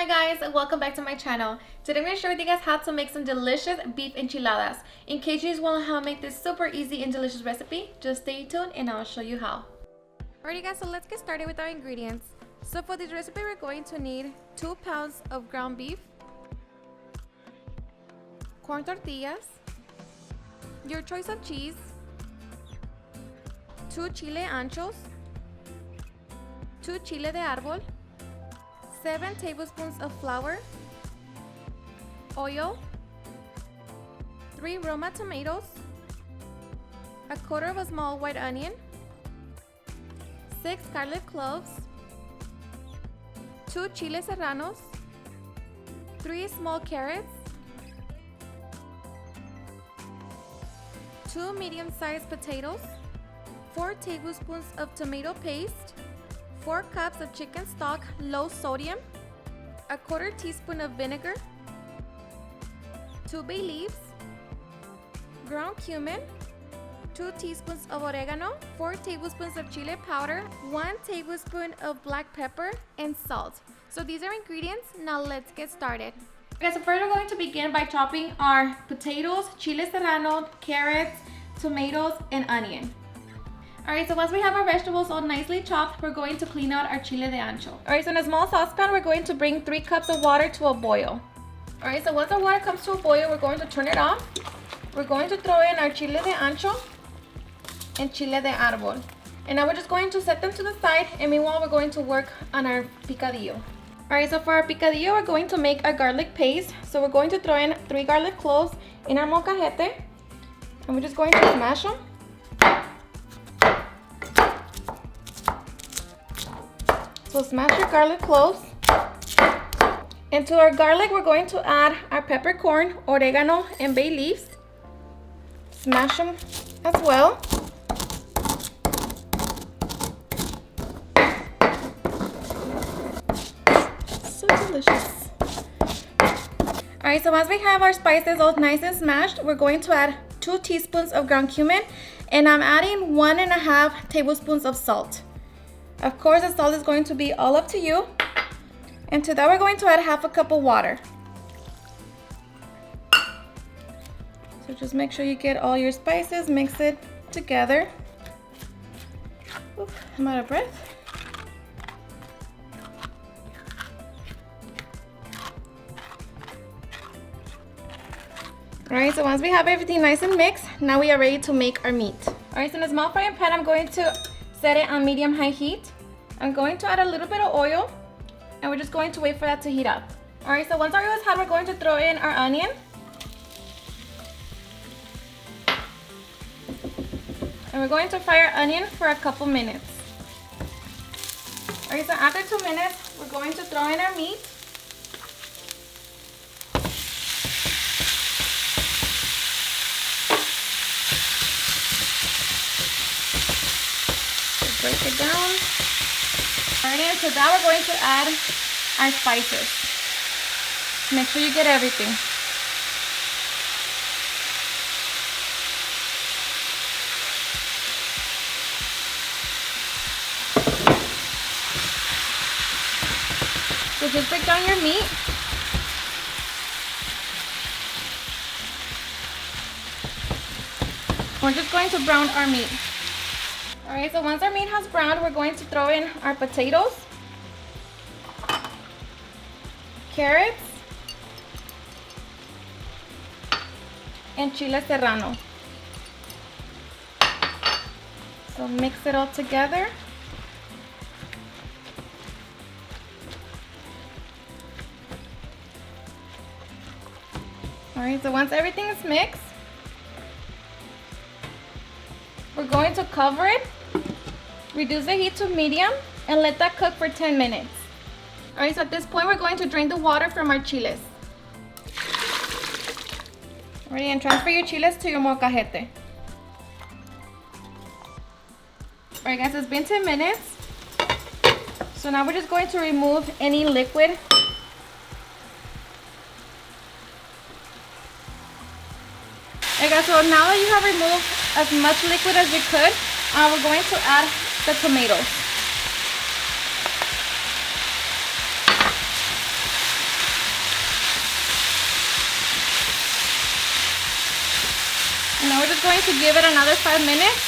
Hi guys, and welcome back to my channel. Today I'm going to share with you guys how to make some delicious beef enchiladas. In case you just want to how to make this super easy and delicious recipe, just stay tuned and I'll show you how. Alrighty guys, so let's get started with our ingredients. So for this recipe we're going to need 2 pounds of ground beef, corn tortillas, your choice of cheese, 2 chile anchos, 2 chile de árbol, 7 tablespoons of flour, oil, 3 Roma tomatoes, a quarter of a small white onion, 6 garlic cloves, 2 chile serranos, 3 small carrots, 2 medium-sized potatoes, 4 tablespoons of tomato paste, 4 cups of chicken stock, low sodium, a quarter teaspoon of vinegar, 2 bay leaves, ground cumin, 2 teaspoons of oregano, 4 tablespoons of chili powder, 1 tablespoon of black pepper, and salt. So these are ingredients. Now let's get started. Okay, so first we're going to begin by chopping our potatoes, chile serrano, carrots, tomatoes, and onion. Alright, so once we have our vegetables all nicely chopped, we're going to clean out our chile de ancho. Alright, so in a small saucepan, we're going to bring 3 cups of water to a boil. Alright, so once our water comes to a boil, we're going to turn it off. We're going to throw in our chile de ancho and chile de árbol. And now we're just going to set them to the side, and meanwhile we're going to work on our picadillo. Alright, so for our picadillo, we're going to make a garlic paste. So we're going to throw in 3 garlic cloves in our molcajete, and we're just going to smash them. So smash your garlic cloves. And to our garlic, we're going to add our peppercorn, oregano, and bay leaves. Smash them as well. So delicious. Alright, so once we have our spices all nice and smashed, we're going to add 2 teaspoons of ground cumin, and I'm adding 1.5 tablespoons of salt. Of course, the salt is going to be all up to you. And to that, we're going to add 1/2 cup of water. So just make sure you get all your spices, mix it together. Oof, I'm out of breath. Alright, so once we have everything nice and mixed, now we are ready to make our meat. Alright, so in a small frying pan, I'm going to set it on medium-high heat. I'm going to add a little bit of oil, and we're just going to wait for that to heat up. Alright, so once our oil is hot, we're going to throw in our onion. And we're going to fry our onion for a couple minutes. Alright, so after 2 minutes, we're going to throw in our meat. Break it down. Alright, and to that we're going to add our spices. Make sure you get everything. So just break down your meat. We're just going to brown our meat. Alright, so once our meat has browned, we're going to throw in our potatoes, carrots, and chile serrano. So mix it all together. Alright, so once everything is mixed, we're going to cover it, reduce the heat to medium, and let that cook for 10 minutes. Alright, so at this point, we're going to drain the water from our chiles. Alright, and transfer your chiles to your molcajete. Alright guys, it's been 10 minutes. So now we're just going to remove any liquid. Alright guys, so now that you have removed as much liquid as you could, we're going to add the tomatoes. just going to give it another 5 minutes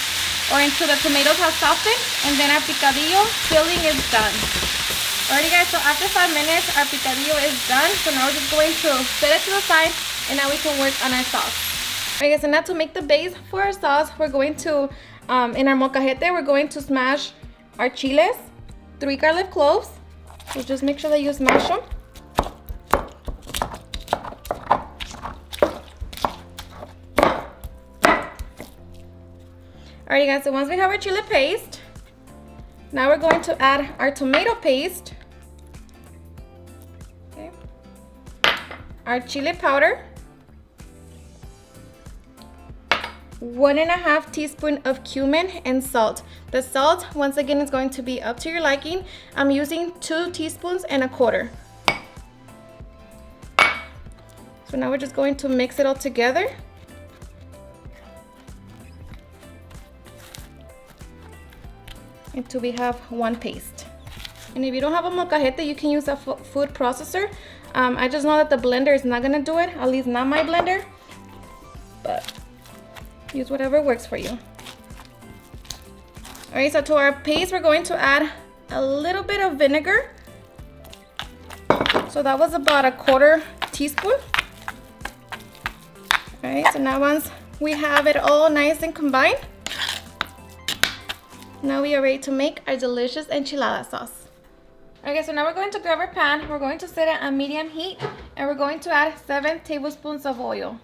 or until the tomatoes have softened, and then our picadillo filling is done. Alrighty guys, so after 5 minutes, our picadillo is done. So now we're just going to set it to the side, and now we can work on our sauce. Alright guys, so now to make the base for our sauce, we're going to, in our molcajete, we're going to smash our chiles, 3 garlic cloves. So just make sure that you smash them. Alrighty guys, so once we have our chile paste, now we're going to add our tomato paste, okay, our chile powder, 1.5 teaspoon of cumin, and salt. The salt, once again, is going to be up to your liking. I'm using 2 teaspoons and a quarter. So now we're just going to mix it all together. Until we have one paste. And if you don't have a molcajete, you can use a food processor. I just know that the blender is not gonna do it, at least not my blender, but use whatever works for you. All right, so to our paste, we're going to add a little bit of vinegar. So that was about 1/4 teaspoon. All right, so now once we have it all nice and combined, now we are ready to make our delicious enchilada sauce. Okay, so now we're going to grab our pan. We're going to set it on medium heat, and we're going to add 7 tablespoons of oil.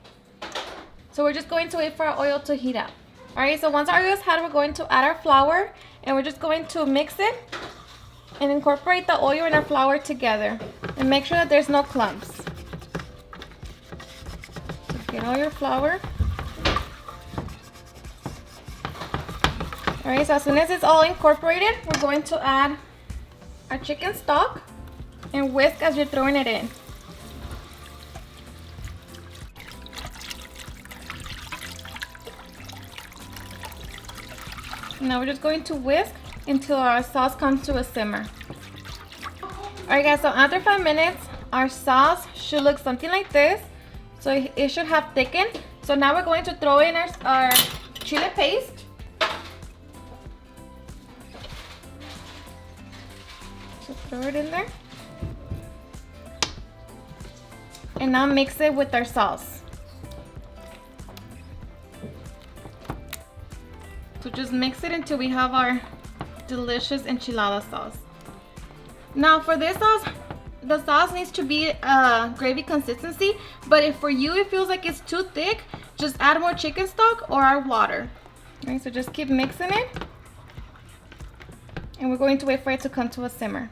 So we're just going to wait for our oil to heat up. All right, so once our oil is hot, we're going to add our flour, and we're just going to mix it and incorporate the oil and our flour together, and make sure that there's no clumps. So get all your flour. Alright, so as soon as it's all incorporated, we're going to add our chicken stock and whisk as you're throwing it in. Now we're just going to whisk until our sauce comes to a simmer. Alright guys, so after 5 minutes, our sauce should look something like this. So it should have thickened. So now we're going to throw in our chile paste. Throw it in there. And now mix it with our sauce. So just mix it until we have our delicious enchilada sauce. Now for this sauce, the sauce needs to be gravy consistency, but if for you it feels like it's too thick, just add more chicken stock or our water. Okay, so just keep mixing it. And we're going to wait for it to come to a simmer.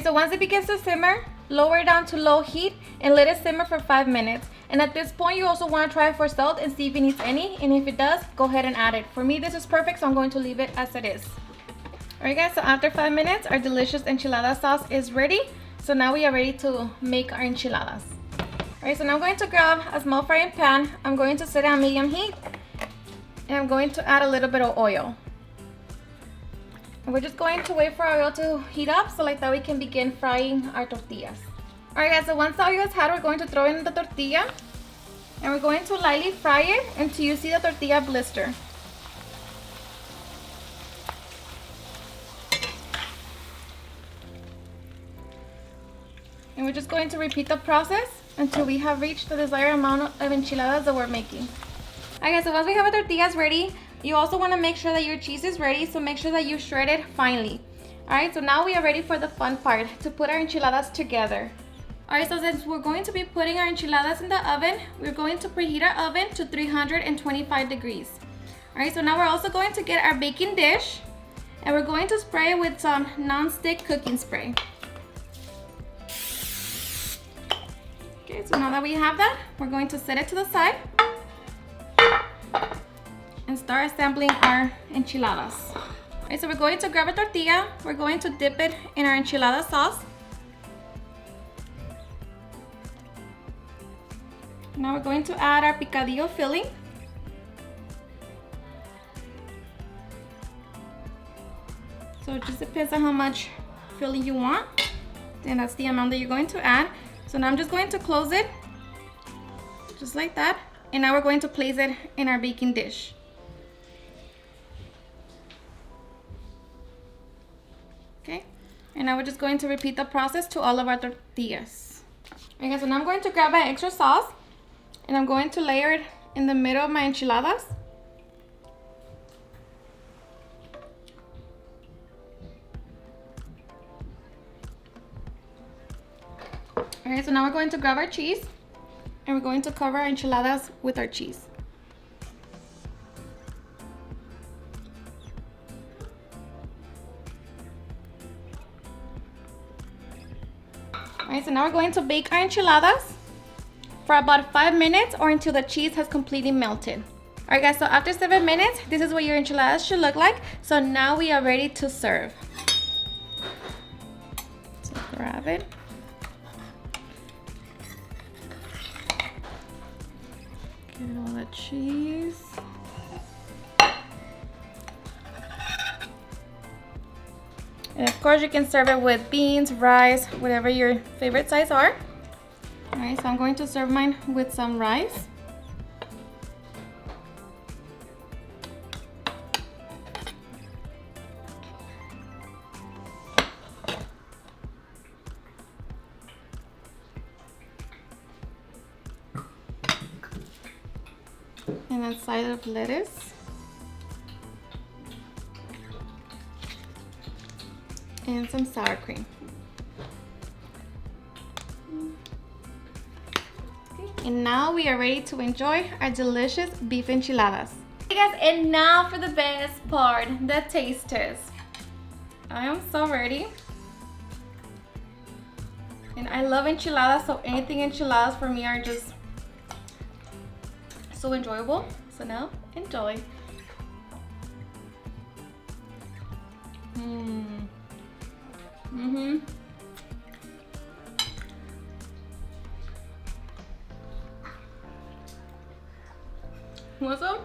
So once it begins to simmer, lower it down to low heat and let it simmer for 5 minutes. And at this point, you also want to try for salt and see if it needs any. And if it does, go ahead and add it. For me, this is perfect, so I'm going to leave it as it is. Alright guys, so after 5 minutes, our delicious enchilada sauce is ready. So now we are ready to make our enchiladas. Alright, so now I'm going to grab a small frying pan. I'm going to set it on medium heat. And I'm going to add a little bit of oil. And we're just going to wait for our oil to heat up so like that we can begin frying our tortillas. Alright guys, so once the oil is hot, we're going to throw in the tortilla. And we're going to lightly fry it until you see the tortilla blister. And we're just going to repeat the process until we have reached the desired amount of enchiladas that we're making. Alright guys, so once we have our tortillas ready, you also want to make sure that your cheese is ready, so make sure that you shred it finely. Alright, so now we are ready for the fun part, to put our enchiladas together. Alright, so since we're going to be putting our enchiladas in the oven, we're going to preheat our oven to 325 degrees. Alright, so now we're also going to get our baking dish, and we're going to spray it with some non-stick cooking spray. Okay, so now that we have that, we're going to set it to the side and start assembling our enchiladas. Alright, so we're going to grab a tortilla, we're going to dip it in our enchilada sauce. Now we're going to add our picadillo filling. So it just depends on how much filling you want. And that's the amount that you're going to add. So now I'm just going to close it, just like that. And now we're going to place it in our baking dish. Okay, and now we're just going to repeat the process to all of our tortillas. Okay, so now I'm going to grab my extra sauce and I'm going to layer it in the middle of my enchiladas. Alright, so now we're going to grab our cheese and we're going to cover our enchiladas with our cheese. Alright, so now we're going to bake our enchiladas for about 5 minutes or until the cheese has completely melted. Alright guys, so after 7 minutes, this is what your enchiladas should look like. So now we are ready to serve. So grab it. Get all the cheese. And of course you can serve it with beans, rice, whatever your favorite sides are. Alright, so I'm going to serve mine with some rice. And a side of lettuce. And some sour cream. Okay. And now we are ready to enjoy our delicious beef enchiladas. Hey guys, and now for the best part, the taste test. I am so ready. And I love enchiladas, so anything enchiladas for me are just so enjoyable. So now, enjoy. What's up?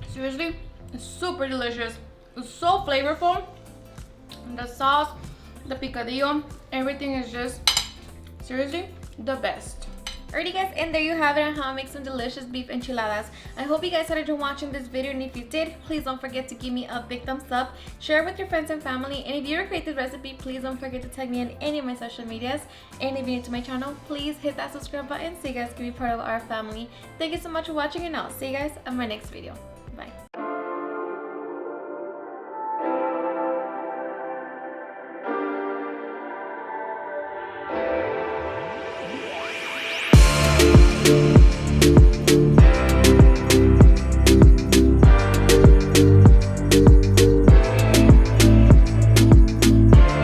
Seriously, it's super delicious. It's so flavorful. The sauce, the picadillo, everything is just seriously the best. Alrighty guys, and there you have it on how I make some delicious beef enchiladas. I hope you guys had enjoyed watching this video, and if you did, please don't forget to give me a big thumbs up, share it with your friends and family, and if you recreate this recipe, please don't forget to tag me on any of my social medias. And if you're new to my channel, please hit that subscribe button so you guys can be part of our family. Thank you so much for watching, and I'll see you guys on my next video.